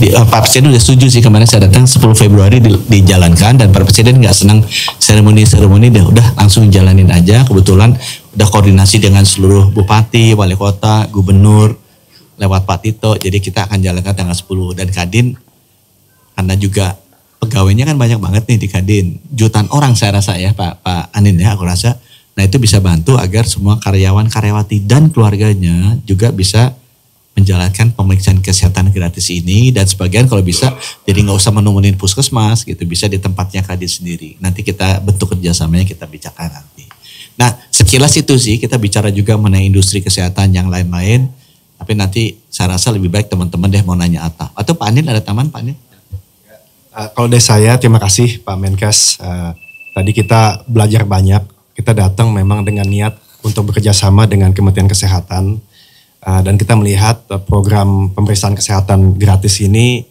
Pak Presiden udah setuju sih kemarin saya datang 10 Februari dijalankan dan Pak Presiden nggak senang seremoni udah langsung jalanin aja. Kebetulan udah koordinasi dengan seluruh bupati, wali kota, gubernur lewat Pak Tito. Jadi kita akan jalankan tanggal 10 dan Kadin karena juga pegawainya kan banyak banget nih di Kadin. Jutaan orang saya rasa ya Pak Anin ya aku rasa. Nah itu bisa bantu agar semua karyawan, karyawati dan keluarganya juga bisa menjalankan pemeriksaan kesehatan gratis ini dan sebagian kalau bisa jadi nggak usah menemuin puskesmas gitu, bisa di tempatnya Kadin sendiri. Nanti kita bentuk kerjasamanya kita bicarakan nanti. Nah sekilas itu sih kita bicara juga mengenai industri kesehatan yang lain-lain, tapi nanti saya rasa lebih baik teman-teman deh mau nanya atau Pak Anin ada taman Pak Anin? Kalau dari saya terima kasih Pak Menkes. Tadi kita belajar banyak, kita datang memang dengan niat untuk bekerja sama dengan Kementerian Kesehatan. Dan kita melihat program pemeriksaan kesehatan gratis ini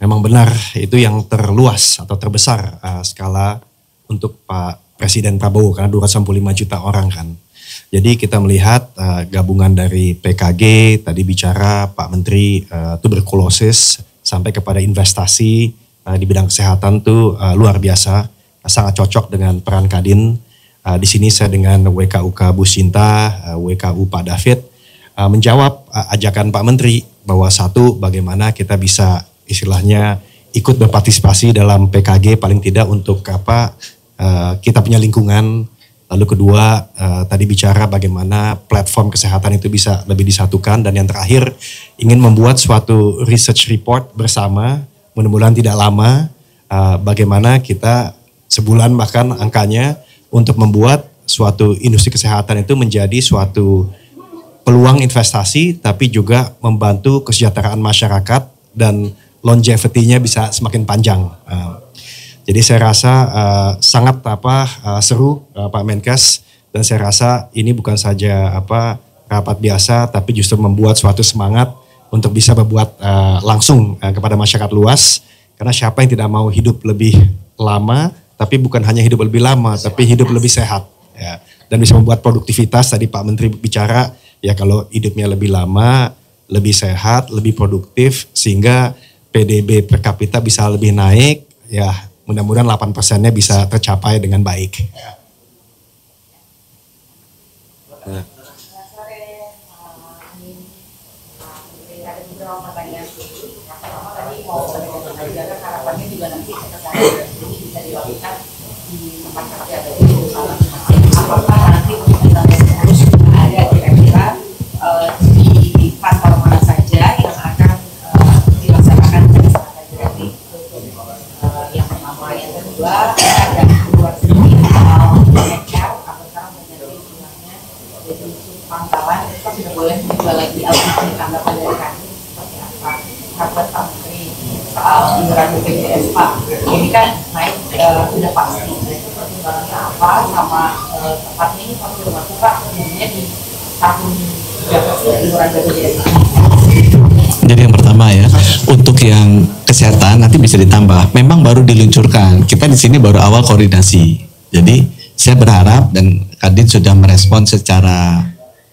memang benar itu yang terluas atau terbesar skala untuk Pak Presiden Prabowo karena 295 juta orang kan. Jadi kita melihat gabungan dari PKG, tadi bicara Pak Menteri tuberkulosis sampai kepada investasi di bidang kesehatan tuh luar biasa, sangat cocok dengan peran Kadin. Di sini saya dengan WKUK Bu Sinta, WKU Pak David, menjawab ajakan Pak Menteri bahwa satu bagaimana kita bisa istilahnya ikut berpartisipasi dalam PKG paling tidak untuk kita punya lingkungan. Lalu kedua tadi bicara bagaimana platform kesehatan itu bisa lebih disatukan dan yang terakhir ingin membuat suatu research report bersama mudah-mudahan tidak lama bagaimana kita sebulan bahkan angkanya untuk membuat suatu industri kesehatan itu menjadi suatu peluang investasi tapi juga membantu kesejahteraan masyarakat dan longevity-nya bisa semakin panjang. Jadi saya rasa sangat seru Pak Menkes dan saya rasa ini bukan saja rapat biasa tapi justru membuat suatu semangat untuk bisa berbuat langsung kepada masyarakat luas karena siapa yang tidak mau hidup lebih lama tapi bukan hanya hidup lebih lama tapi hidup lebih sehat ya. Dan bisa membuat produktivitas tadi Pak Menteri bicara ya kalau hidupnya lebih lama, lebih sehat, lebih produktif sehingga PDB per kapita bisa lebih naik ya mudah-mudahan 8%-nya bisa tercapai dengan baik. Ya. Harapannya juga nanti bisa dilakukan di tempat kerja apakah nanti kita terus ada kira-kira di kantor mana saja yang akan dilaksanakan kesehatan gratis yang pertama, yang kedua ada luar sendiri HR atau sekarang menjadi istilahnya jadi pangkalan itu sudah boleh dijual lagi LPG tanggapan dari kami seperti apa kabar Pak Menteri soal iuran BPJS Pak ini kan naik sudah pasti pertimbangannya apa sama tepatnya ini konfirmasi Pak sebenarnya di tahun berapa sih iuran BPJS. Jadi yang pertama ya untuk yang kesehatan nanti bisa ditambah. Memang baru diluncurkan. Kita di sini baru awal koordinasi. Jadi saya berharap dan Kadin sudah merespon secara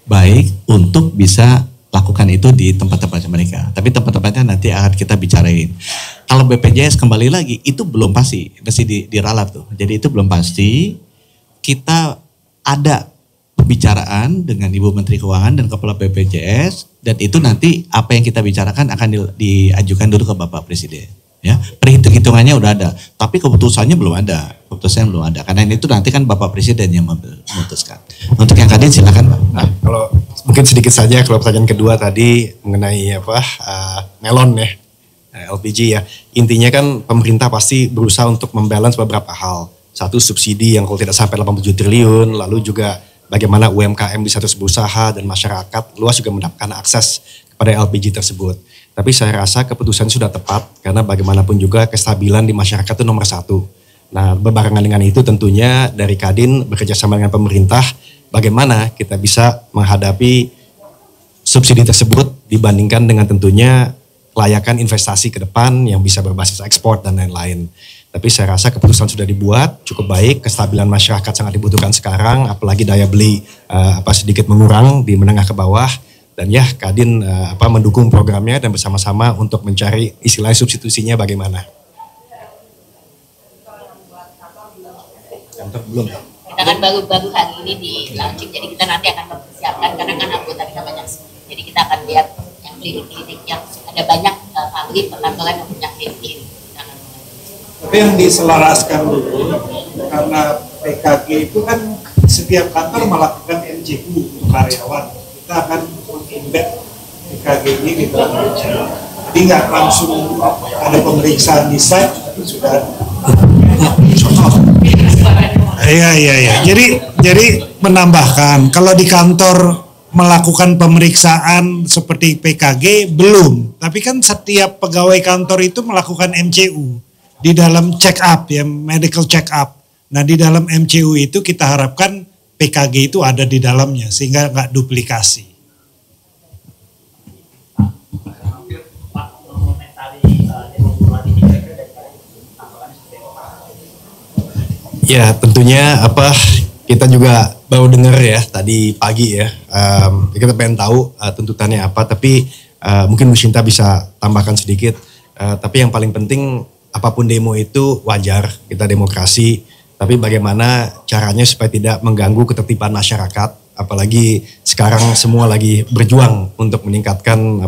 baik untuk bisa lakukan itu di tempat-tempat mereka. Tapi tempat-tempatnya nanti akan kita bicarain. Kalau BPJS kembali lagi itu belum pasti, masih diralat tuh. Jadi itu belum pasti. Kita ada pembicaraan dengan Ibu Menteri Keuangan dan Kepala BPJS dan itu nanti apa yang kita bicarakan akan diajukan dulu ke Bapak Presiden. Ya, perhitung-hitungannya udah ada, tapi keputusannya belum ada. Keputusannya belum ada. Karena itu nanti kan Bapak Presiden yang memutuskan. Untuk yang Kadin silakan Pak. Nah, kalau mungkin sedikit saja kalau pertanyaan kedua tadi mengenai melon ya, LPG ya. Intinya kan pemerintah pasti berusaha untuk membalance beberapa hal. Satu subsidi yang kalau tidak sampai 87 triliun, lalu juga bagaimana UMKM bisa terus berusaha dan masyarakat luas juga mendapatkan akses kepada LPG tersebut. Tapi saya rasa keputusan sudah tepat karena bagaimanapun juga kestabilan di masyarakat itu nomor satu. Nah berbarengan dengan itu tentunya dari Kadin bekerjasama dengan pemerintah bagaimana kita bisa menghadapi subsidi tersebut dibandingkan dengan tentunya kelayakan investasi ke depan yang bisa berbasis ekspor dan lain-lain. Tapi saya rasa keputusan sudah dibuat cukup baik, kestabilan masyarakat sangat dibutuhkan sekarang, apalagi daya beli sedikit mengurang di menengah ke bawah. Dan ya Kadin mendukung programnya dan bersama-sama untuk mencari istilah substitusinya bagaimana. Kantor belum. Kita kan baru hari ini di launching, jadi kita nanti akan mempersiapkan karena kan anggota kita banyak. Jadi kita akan lihat yang klinik-klinik yang ada banyak pabrik perkantoran yang punya klinik. Tapi yang diselaraskan dulu, karena PKG itu kan setiap kantor melakukan MCU untuk karyawan. Kita akan mengimbed PKG ini di dalam MCU. Jadi nggak langsung ada pemeriksaan di site, tapi sudah Iya. Jadi menambahkan, kalau di kantor melakukan pemeriksaan seperti PKG belum, tapi kan setiap pegawai kantor itu melakukan MCU di dalam check up ya, medical check up. Nah di dalam MCU itu kita harapkan PKG itu ada di dalamnya sehingga nggak duplikasi. Ya tentunya kita juga baru dengar ya tadi pagi ya, kita pengen tahu tuntutannya apa, tapi mungkin Bu Shinta bisa tambahkan sedikit. Tapi yang paling penting apapun demo itu wajar, kita demokrasi, tapi bagaimana caranya supaya tidak mengganggu ketertiban masyarakat, apalagi sekarang semua lagi berjuang untuk meningkatkan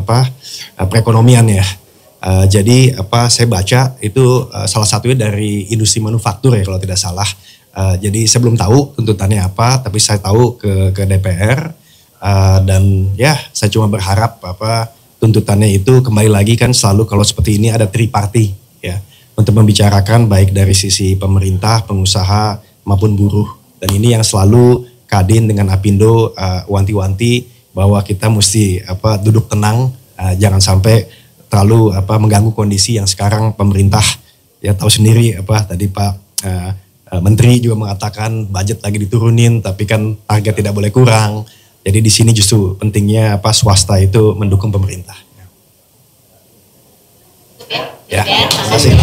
perekonomian ya. Jadi saya baca itu salah satunya dari industri manufaktur ya kalau tidak salah. Jadi saya belum tahu tuntutannya apa, tapi saya tahu ke DPR dan ya saya cuma berharap tuntutannya itu kembali lagi kan selalu kalau seperti ini ada triparty ya untuk membicarakan baik dari sisi pemerintah, pengusaha maupun buruh. Dan ini yang selalu Kadin dengan Apindo wanti-wanti bahwa kita mesti duduk tenang, jangan sampai terlalu mengganggu kondisi yang sekarang pemerintah ya tahu sendiri tadi Pak Menteri juga mengatakan budget lagi diturunin tapi kan target tidak boleh kurang. Jadi di sini justru pentingnya swasta itu mendukung pemerintah. Ya, terima kasih.